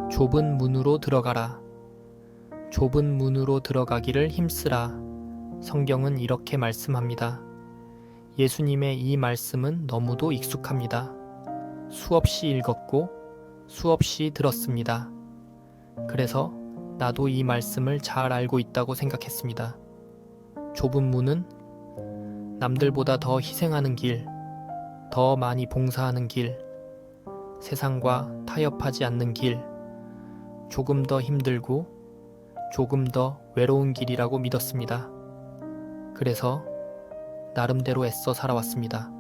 좁은 문으로 들어가라. 좁은 문으로 들어가기를 힘쓰라. 성경은 이렇게 말씀합니다. 예수님의 이 말씀은 너무도 익숙합니다. 수없이 읽었고 수없이 들었습니다. 그래서 나도 이 말씀을 잘 알고 있다고 생각했습니다. 좁은 문은 남들보다 더 희생하는 길, 더 많이 봉사하는 길, 세상과 타협하지 않는 길, 조금 더 힘들고 조금 더 외로운 길이라고 믿었습니다. 그래서 나름대로 애써 살아왔습니다.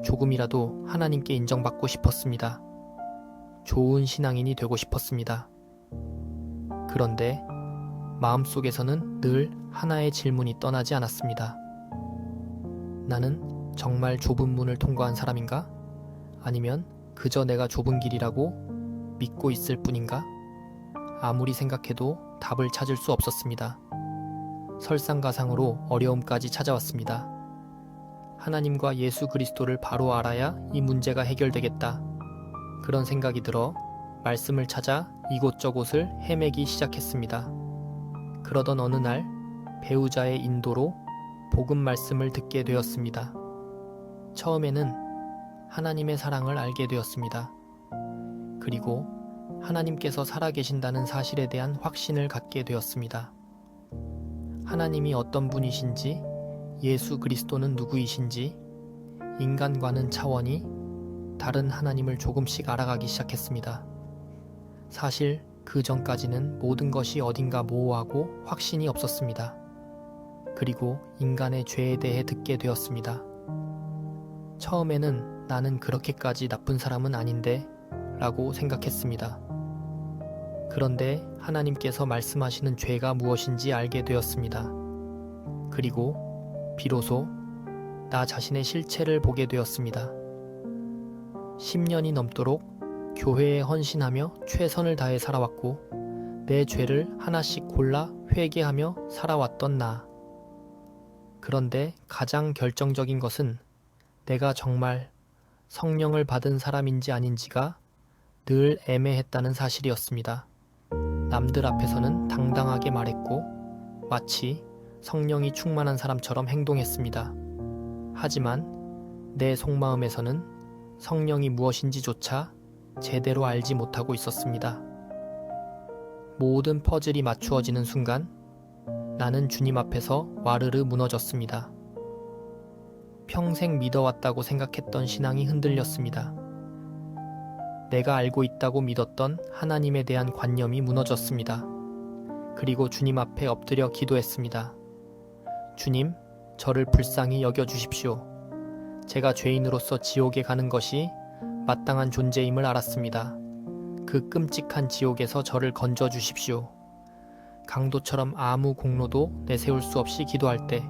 조금이라도 하나님께 인정받고 싶었습니다. 좋은 신앙인이 되고 싶었습니다. 그런데 마음속에서는 늘 하나의 질문이 떠나지 않았습니다. 나는 정말 좁은 문을 통과한 사람인가? 아니면 그저 내가 좁은 길이라고 믿고 있을 뿐인가? 아무리 생각해도 답을 찾을 수 없었습니다. 설상가상으로 어려움까지 찾아왔습니다. 하나님과 예수 그리스도를 바로 알아야 이 문제가 해결되겠다. 그런 생각이 들어 말씀을 찾아 이곳저곳을 헤매기 시작했습니다. 그러던 어느 날 배우자의 인도로 복음 말씀을 듣게 되었습니다. 처음에는 하나님의 사랑을 알게 되었습니다. 그리고 하나님께서 살아계신다는 사실에 대한 확신을 갖게 되었습니다. 하나님이 어떤 분이신지, 예수 그리스도는 누구이신지, 인간과는 차원이 다른 하나님을 조금씩 알아가기 시작했습니다. 사실 그 전까지는 모든 것이 어딘가 모호하고 확신이 없었습니다. 그리고 인간의 죄에 대해 듣게 되었습니다. 처음에는 나는 그렇게까지 나쁜 사람은 아닌데 라고 생각했습니다. 그런데 하나님께서 말씀하시는 죄가 무엇인지 알게 되었습니다. 그리고 비로소 나 자신의 실체를 보게 되었습니다. 10년이 넘도록 교회에 헌신하며 최선을 다해 살아왔고 내 죄를 하나씩 골라 회개하며 살아왔던 나. 그런데 가장 결정적인 것은 내가 정말 성령을 받은 사람인지 아닌지가 늘 애매했다는 사실이었습니다. 남들 앞에서는 당당하게 말했고 마치 성령이 충만한 사람처럼 행동했습니다. 하지만 내 속마음에서는 성령이 무엇인지조차 제대로 알지 못하고 있었습니다. 모든 퍼즐이 맞추어지는 순간 나는 주님 앞에서 와르르 무너졌습니다. 평생 믿어왔다고 생각했던 신앙이 흔들렸습니다. 내가 알고 있다고 믿었던 하나님에 대한 관념이 무너졌습니다. 그리고 주님 앞에 엎드려 기도했습니다. 주님, 저를 불쌍히 여겨주십시오. 제가 죄인으로서 지옥에 가는 것이 마땅한 존재임을 알았습니다. 그 끔찍한 지옥에서 저를 건져주십시오. 강도처럼 아무 공로도 내세울 수 없이 기도할 때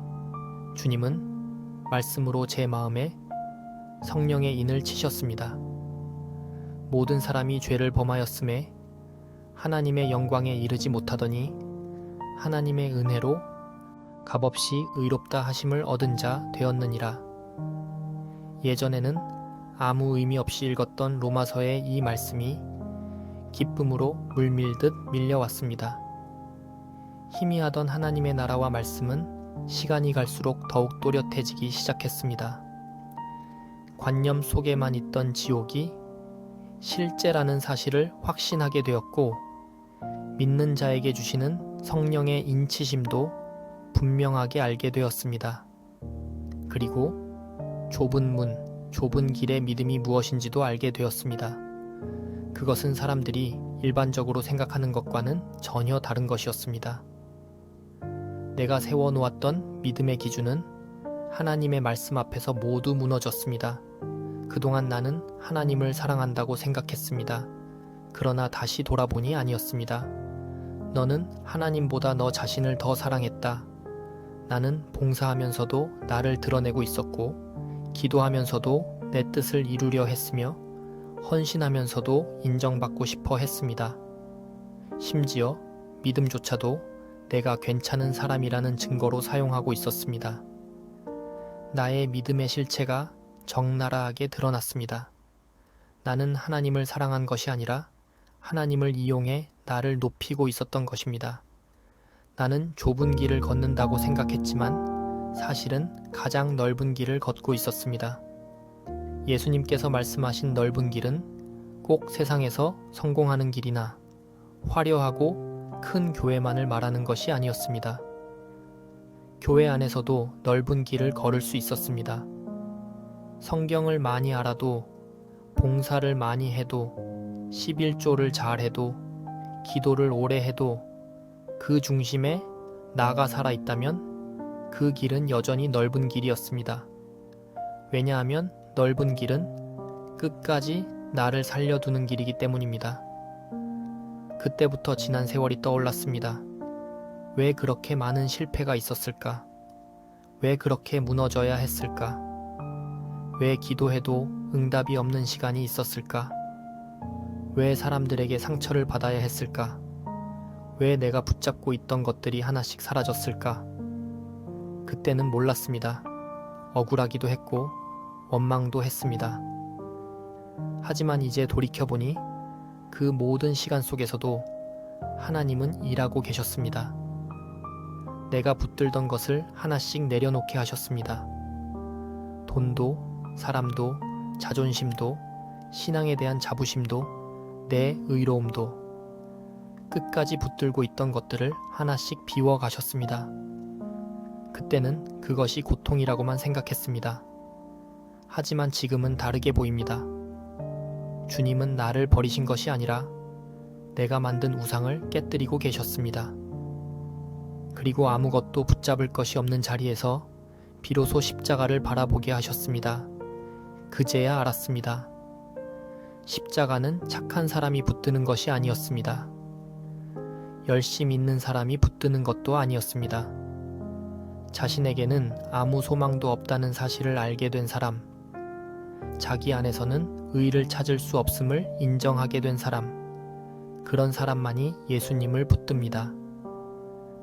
주님은 말씀으로 제 마음에 성령의 인을 치셨습니다. 모든 사람이 죄를 범하였음에 하나님의 영광에 이르지 못하더니 하나님의 은혜로 값없이 의롭다 하심을 얻은 자 되었느니라. 예전에는 아무 의미 없이 읽었던 로마서의 이 말씀이 기쁨으로 물밀듯 밀려왔습니다. 희미하던 하나님의 나라와 말씀은 시간이 갈수록 더욱 또렷해지기 시작했습니다. 관념 속에만 있던 지옥이 실제라는 사실을 확신하게 되었고 믿는 자에게 주시는 성령의 인치심도 분명하게 알게 되었습니다. 그리고 좁은 문, 좁은 길의 믿음이 무엇인지도 알게 되었습니다. 그것은 사람들이 일반적으로 생각하는 것과는 전혀 다른 것이었습니다. 내가 세워놓았던 믿음의 기준은 하나님의 말씀 앞에서 모두 무너졌습니다. 그동안 나는 하나님을 사랑한다고 생각했습니다. 그러나 다시 돌아보니 아니었습니다. 너는 하나님보다 너 자신을 더 사랑했다. 나는 봉사하면서도 나를 드러내고 있었고, 기도하면서도 내 뜻을 이루려 했으며, 헌신하면서도 인정받고 싶어 했습니다. 심지어 믿음조차도 내가 괜찮은 사람이라는 증거로 사용하고 있었습니다. 나의 믿음의 실체가 적나라하게 드러났습니다. 나는 하나님을 사랑한 것이 아니라 하나님을 이용해 나를 높이고 있었던 것입니다. 나는 좁은 길을 걷는다고 생각했지만 사실은 가장 넓은 길을 걷고 있었습니다. 예수님께서 말씀하신 넓은 길은 꼭 세상에서 성공하는 길이나 화려하고 큰 교회만을 말하는 것이 아니었습니다. 교회 안에서도 넓은 길을 걸을 수 있었습니다. 성경을 많이 알아도, 봉사를 많이 해도, 11조를 잘 해도, 기도를 오래 해도 그 중심에 나가 살아있다면 그 길은 여전히 넓은 길이었습니다. 왜냐하면 넓은 길은 끝까지 나를 살려두는 길이기 때문입니다. 그때부터 지난 세월이 떠올랐습니다. 왜 그렇게 많은 실패가 있었을까? 왜 그렇게 무너져야 했을까? 왜 기도해도 응답이 없는 시간이 있었을까? 왜 사람들에게 상처를 받아야 했을까? 왜 내가 붙잡고 있던 것들이 하나씩 사라졌을까? 그때는 몰랐습니다. 억울하기도 했고 원망도 했습니다. 하지만 이제 돌이켜보니 그 모든 시간 속에서도 하나님은 일하고 계셨습니다. 내가 붙들던 것을 하나씩 내려놓게 하셨습니다. 돈도, 사람도, 자존심도, 신앙에 대한 자부심도, 내 의로움도, 끝까지 붙들고 있던 것들을 하나씩 비워 가셨습니다. 그때는 그것이 고통이라고만 생각했습니다. 하지만 지금은 다르게 보입니다. 주님은 나를 버리신 것이 아니라 내가 만든 우상을 깨뜨리고 계셨습니다. 그리고 아무것도 붙잡을 것이 없는 자리에서 비로소 십자가를 바라보게 하셨습니다. 그제야 알았습니다. 십자가는 착한 사람이 붙드는 것이 아니었습니다. 열심 있는 사람이 붙드는 것도 아니었습니다. 자신에게는 아무 소망도 없다는 사실을 알게 된 사람, 자기 안에서는 의를 찾을 수 없음을 인정하게 된 사람, 그런 사람만이 예수님을 붙듭니다.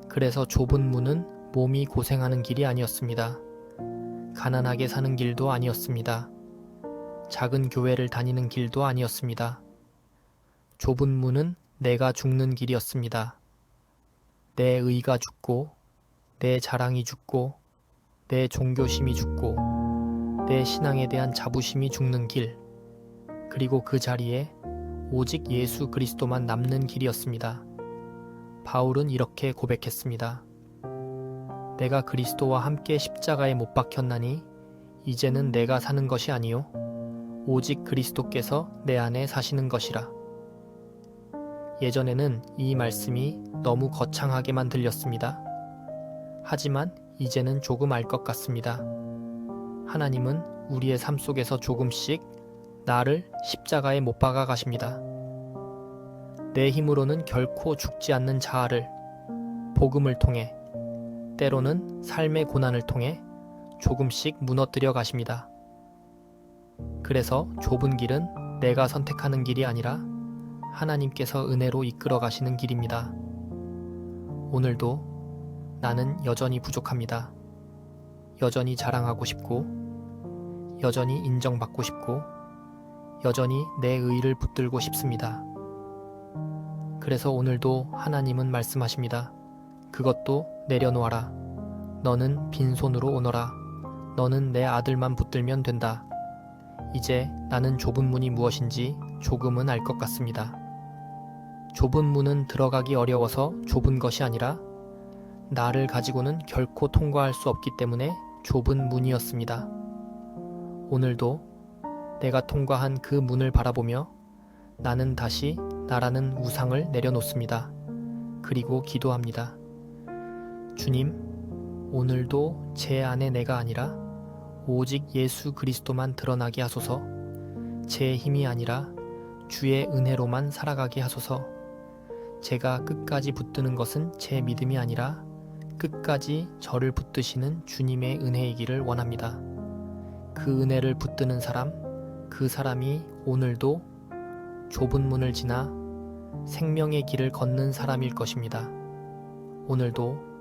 그래서 좁은 문은 몸이 고생하는 길이 아니었습니다. 가난하게 사는 길도 아니었습니다. 작은 교회를 다니는 길도 아니었습니다. 좁은 문은 내가 죽는 길이었습니다. 내 의가 죽고, 내 자랑이 죽고, 내 종교심이 죽고, 내 신앙에 대한 자부심이 죽는 길, 그리고 그 자리에 오직 예수 그리스도만 남는 길이었습니다. 바울은 이렇게 고백했습니다. 내가 그리스도와 함께 십자가에 못 박혔나니 이제는 내가 사는 것이 아니요 오직 그리스도께서 내 안에 사시는 것이라. 예전에는 이 말씀이 너무 거창하게만 들렸습니다. 하지만 이제는 조금 알 것 같습니다. 하나님은 우리의 삶 속에서 조금씩 나를 십자가에 못 박아 가십니다. 내 힘으로는 결코 죽지 않는 자아를 복음을 통해, 때로는 삶의 고난을 통해 조금씩 무너뜨려 가십니다. 그래서 좁은 길은 내가 선택하는 길이 아니라 하나님께서 은혜로 이끌어 가시는 길입니다. 오늘도 나는 여전히 부족합니다. 여전히 자랑하고 싶고, 여전히 인정받고 싶고, 여전히 내 의를 붙들고 싶습니다. 그래서 오늘도 하나님은 말씀하십니다. 그것도 내려놓아라. 너는 빈손으로 오너라. 너는 내 아들만 붙들면 된다. 이제 나는 좁은 문이 무엇인지 조금은 알 것 같습니다. 좁은 문은 들어가기 어려워서 좁은 것이 아니라 나를 가지고는 결코 통과할 수 없기 때문에 좁은 문이었습니다. 오늘도 내가 통과한 그 문을 바라보며 나는 다시 나라는 우상을 내려놓습니다. 그리고 기도합니다. 주님, 오늘도 제 안에 내가 아니라 오직 예수 그리스도만 드러나게 하소서. 제 힘이 아니라 주의 은혜로만 살아가게 하소서. 제가 끝까지 붙드는 것은 제 믿음이 아니라 끝까지 저를 붙드시는 주님의 은혜이기를 원합니다. 그 은혜를 붙드는 사람, 그 사람이 오늘도 좁은 문을 지나 생명의 길을 걷는 사람일 것입니다. 오늘도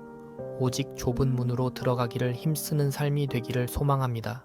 오직 좁은 문으로 들어가기를 힘쓰는 삶이 되기를 소망합니다.